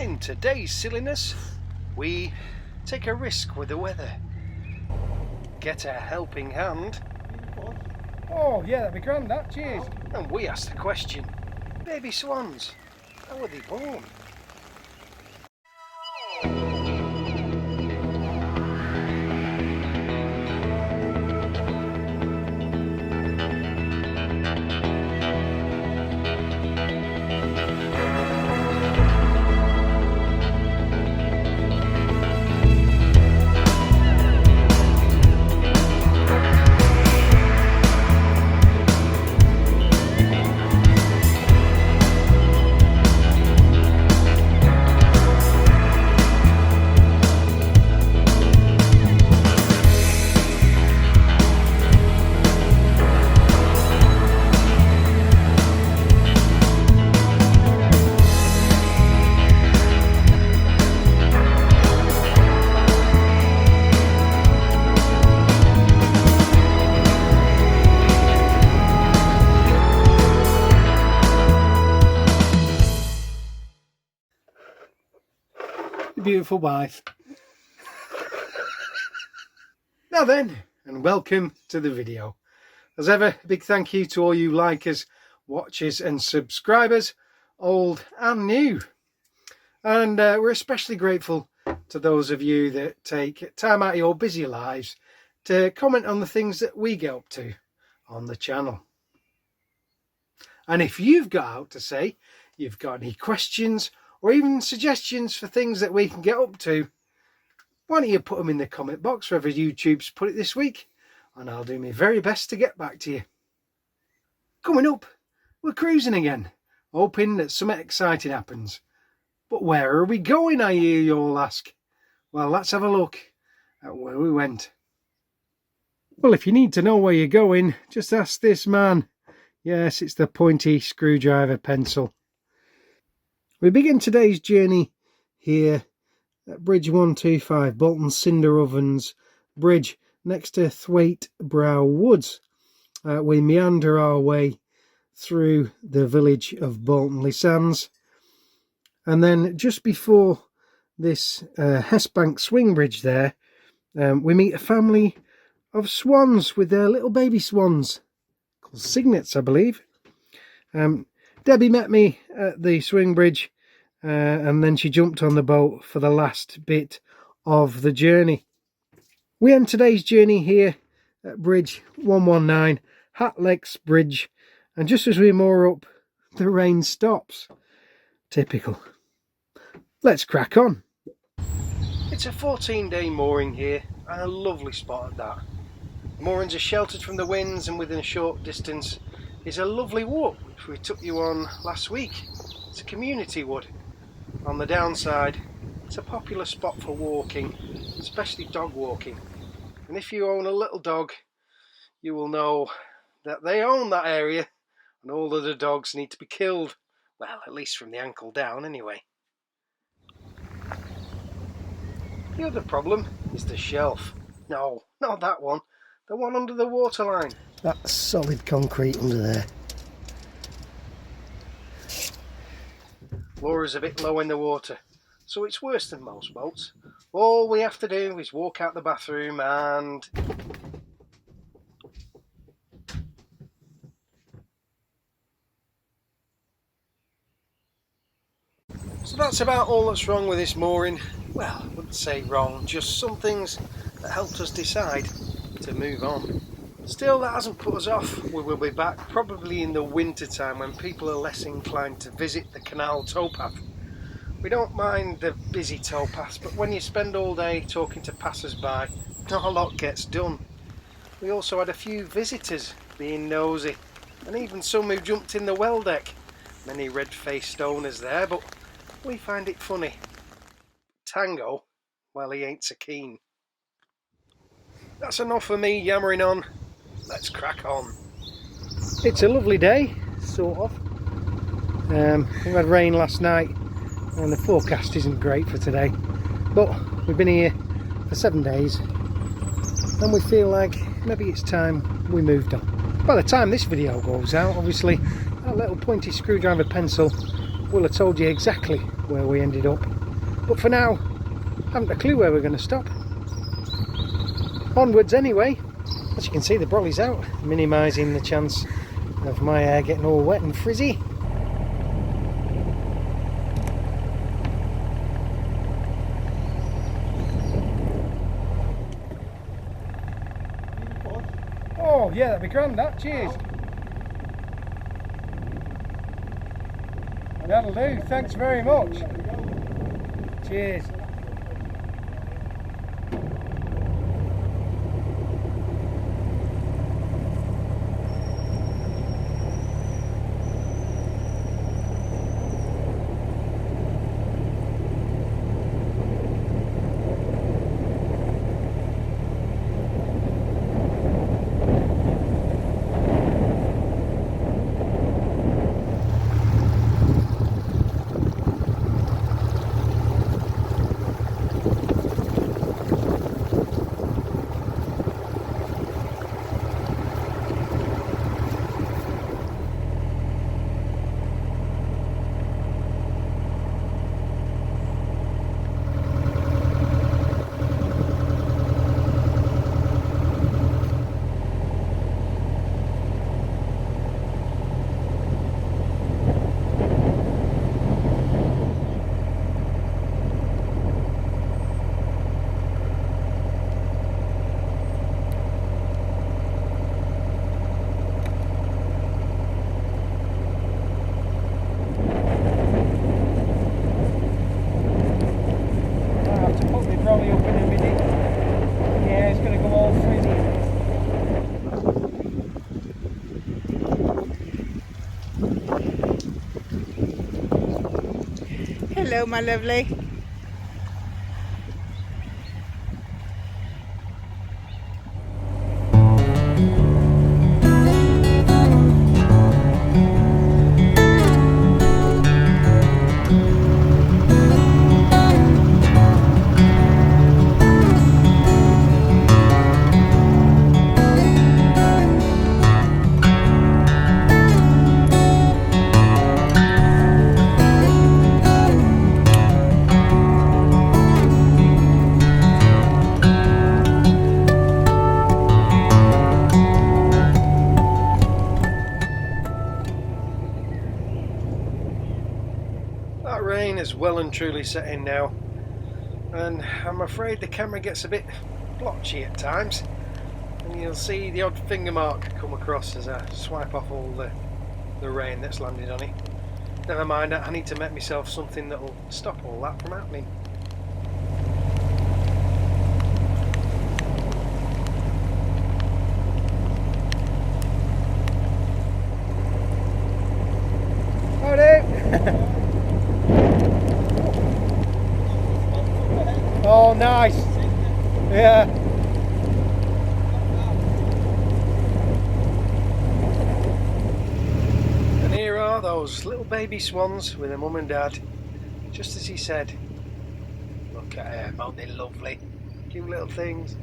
In today's silliness, we take a risk with the weather. Get a helping hand. Oh yeah, that'd be grand, that. Cheers. And we ask the question, baby swans, how were they born? Beautiful wife. Now then, and welcome to the video. As ever, a big thank you to all you likers, watchers and subscribers, old and new. And we're especially grateful to those of you that take time out of your busy lives to comment on the things that we get up to on the channel. And if you've got out to say, you've got any questions or even suggestions for things that we can get up to, why don't you put them in the comment box wherever YouTube's put it this week, and I'll do my very best to get back to you. Coming up, we're cruising again, hoping that something exciting happens. But where are we going, I hear you all ask? Well, let's have a look at where we went. Well, if you need to know where you're going, just ask this man. Yes, it's the pointy screwdriver pencil. We begin today's journey here at Bridge 125, Bolton Cinder Ovens Bridge, next to Thwaite Brow Woods. We meander our way through the village of Bolton Sands, and then just before this Hessbank swing bridge there, we meet a family of swans with their little baby swans, called cygnets, I believe. Debbie met me at the swing bridge and then she jumped on the boat for the last bit of the journey. We end today's journey here at Bridge 119, Hatlecks Bridge, and just as we moor up, the rain stops. Typical. Let's crack on. It's a 14-day mooring here, and a lovely spot at that. The moorings are sheltered from the winds, and within a short distance is a lovely walk which we took you on last week. It's a community wood. On the downside, it's a popular spot for walking, especially dog walking. And if you own a little dog, you will know that they own that area and all of the dogs need to be killed. Well, at least from the ankle down anyway. The other problem is the shelf. No, not that one. The one under the waterline. That's solid concrete under there. Laura's a bit low in the water, so it's worse than most boats. All we have to do is walk out the bathroom and... So that's about all that's wrong with this mooring. Well, I wouldn't say wrong, just some things that helped us decide to move on. Still, that hasn't put us off. We will be back probably in the winter time when people are less inclined to visit the Canal towpath. We don't mind the busy towpaths, but when you spend all day talking to passers-by, not a lot gets done. We also had a few visitors being nosy, and even some who jumped in the well deck. Many red-faced owners there, but we find it funny. Tango, well, he ain't so keen. That's enough for me yammering on. Let's crack on. It's a lovely day, sort of. We had rain last night and the forecast isn't great for today, but we've been here for 7 days and we feel like maybe it's time we moved on. By the time this video goes out, obviously that little pointy screwdriver pencil will have told you exactly where we ended up. But for now, I haven't a clue where we're going to stop. Onwards anyway. As you can see, the brolly's out, minimising the chance of my hair getting all wet and frizzy. Oh yeah, that'd be grand, that. Cheers. That'll do, thanks very much. Cheers. Hello, my lovely. That rain is well and truly set in now, and I'm afraid the camera gets a bit blotchy at times, and you'll see the odd finger mark come across as I swipe off all the rain that's landed on it. Never mind, I need to make myself something that'll stop all that from happening. Howdy! Oh, nice. Yeah. And here are those little baby swans with their mum and dad, just as he said. Look at them, aren't they lovely? Cute little things.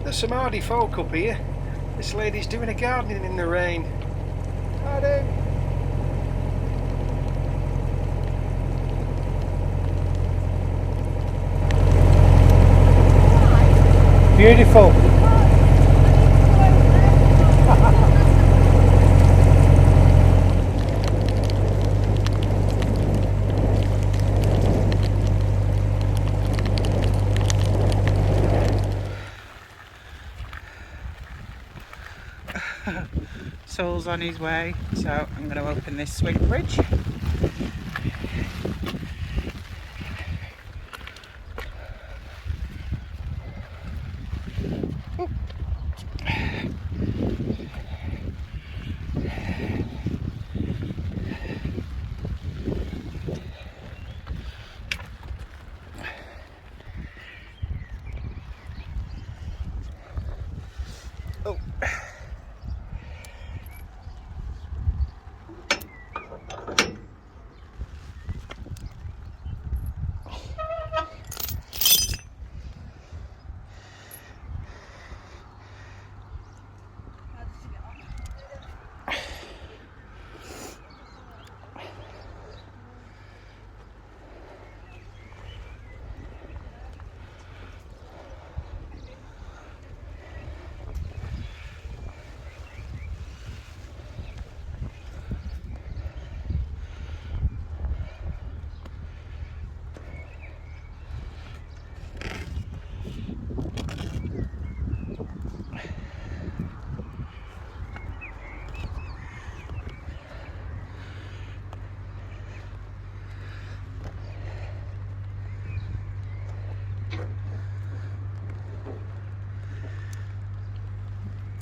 There's some hardy folk up here. This lady's doing a gardening in the rain. Howdy. Beautiful. Saul's on his way, so I'm going to open this swing bridge.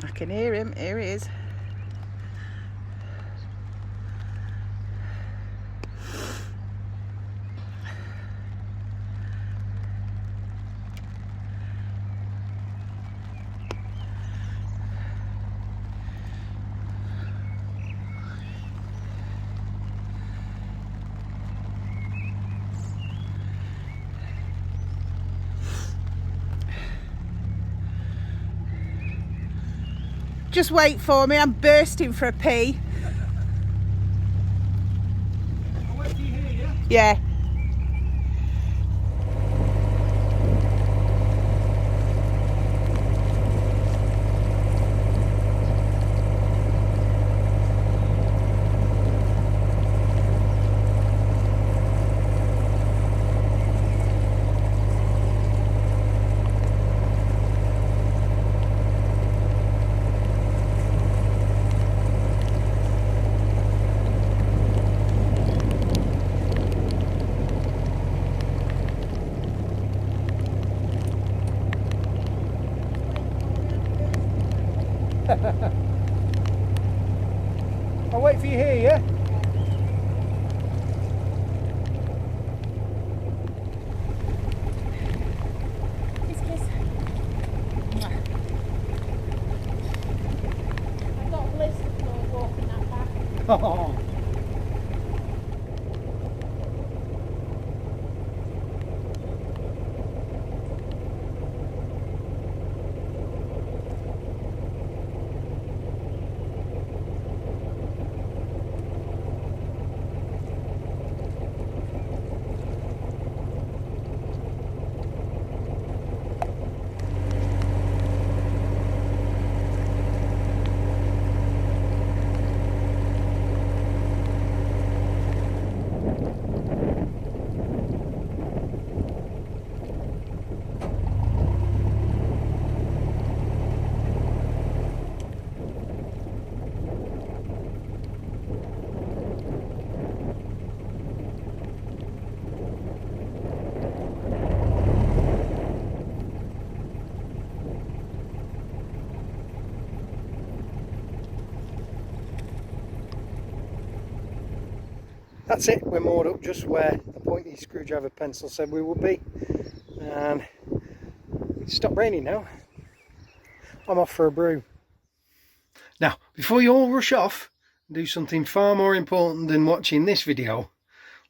I can hear him. Here he is. Just wait for me, I'm bursting for a pee. I'll wait for you here, yeah? Yeah. I'll wait for you here, yeah? Kiss, kiss. I've got a list of no walking that back. Oh. That's it, we're moored up just where the pointy screwdriver pencil said we would be, and it's stopped raining now. I'm off for a brew. Now, before you all rush off and do something far more important than watching this video,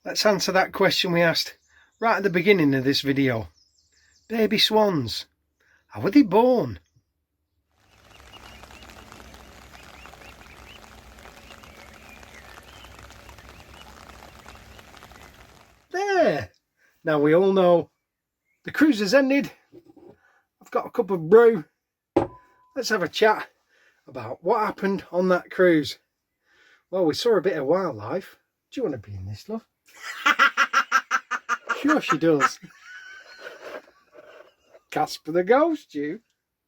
let's answer that question we asked right at the beginning of this video. Baby swans, how were they born? There! Now we all know the cruise has ended. I've got a cup of brew. Let's have a chat about what happened on that cruise. Well, we saw a bit of wildlife. Do you want to be in this, love? Sure she does. Casper the ghost, you.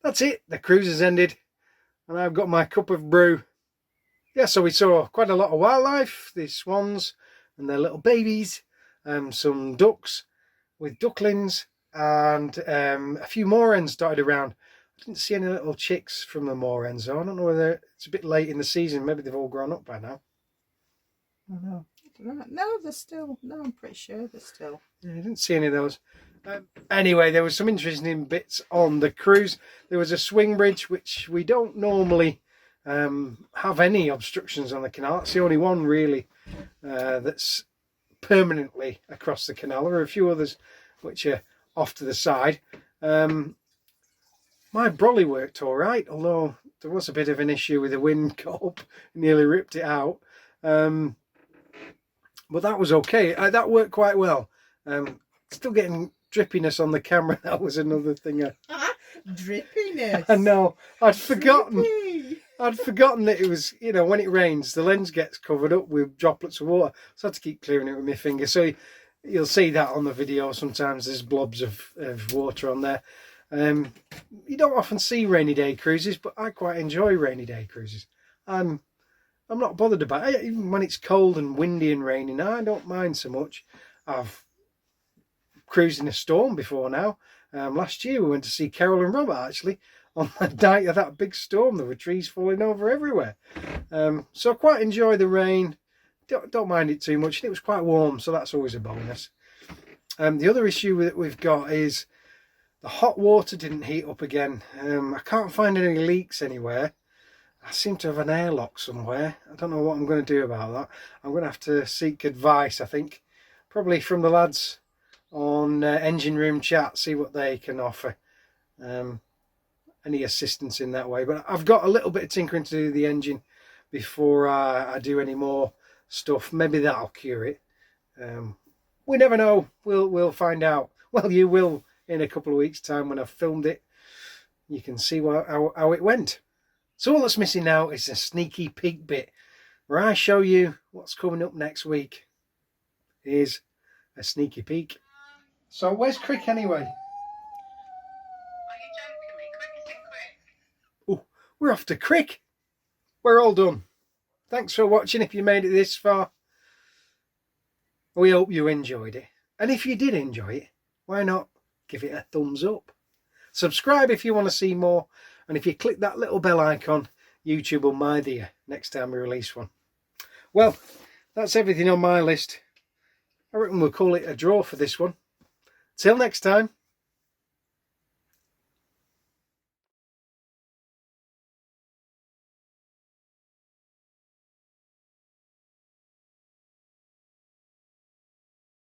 That's it. The cruise has ended. And I've got my cup of brew. Yeah, so we saw quite a lot of wildlife. The swans and their little babies. Some ducks with ducklings. And a few moor hens dotted around. I didn't see any little chicks from the moor hens, so I don't know whether it's a bit late in the season. Maybe they've all grown up by now. I don't know. No, they're still. No, I'm pretty sure they're still. Yeah, I didn't see any of those. Anyway, there was some interesting bits on the cruise. There was a swing bridge, which we don't normally have any obstructions on the canal. It's the only one really that's permanently across the canal. There are a few others which are off to the side. My brolly worked all right, although there was a bit of an issue with the wind got up, nearly ripped it out. But that was okay. That worked quite well. Still getting drippiness on the camera. That was another thing. Drippiness. I know. I'd forgotten. Drippy. I'd forgotten that it was, you know, when it rains, the lens gets covered up with droplets of water. So I had to keep clearing it with my finger. So you'll see that on the video. Sometimes there's blobs of water on there. You don't often see rainy day cruises, but I quite enjoy rainy day cruises. I'm not bothered about it. Even when it's cold and windy and raining, I don't mind so much. I've cruised in a storm before now. Last year we went to see Carol and Robert actually on the night of that big storm. There were trees falling over everywhere. So I quite enjoy the rain. Don't mind it too much. And it was quite warm, so that's always a bonus. The other issue that we've got is the hot water didn't heat up again. I can't find any leaks anywhere. I seem to have an airlock somewhere. I don't know what I'm going to do about that. I'm going to have to seek advice, I think. Probably from the lads on engine room chat, see what they can offer. Any assistance in that way. But I've got a little bit of tinkering to do with the engine before I do any more stuff. Maybe that'll cure it. We never know. We'll find out. Well, you will in a couple of weeks' time when I've filmed it. You can see how it went. So all that's missing now is a sneaky peek bit where I show you what's coming up next week. Here's a sneaky peek. So where's Crick anyway? Are you joking me? Quick as in quick. Oh, we're off to Crick. We're all done. Thanks for watching if you made it this far. We hope you enjoyed it. And if you did enjoy it, why not give it a thumbs up? Subscribe if you want to see more. And if you click that little bell icon, YouTube will mind you next time we release one. Well, that's everything on my list. I reckon we'll call it a draw for this one. Till next time.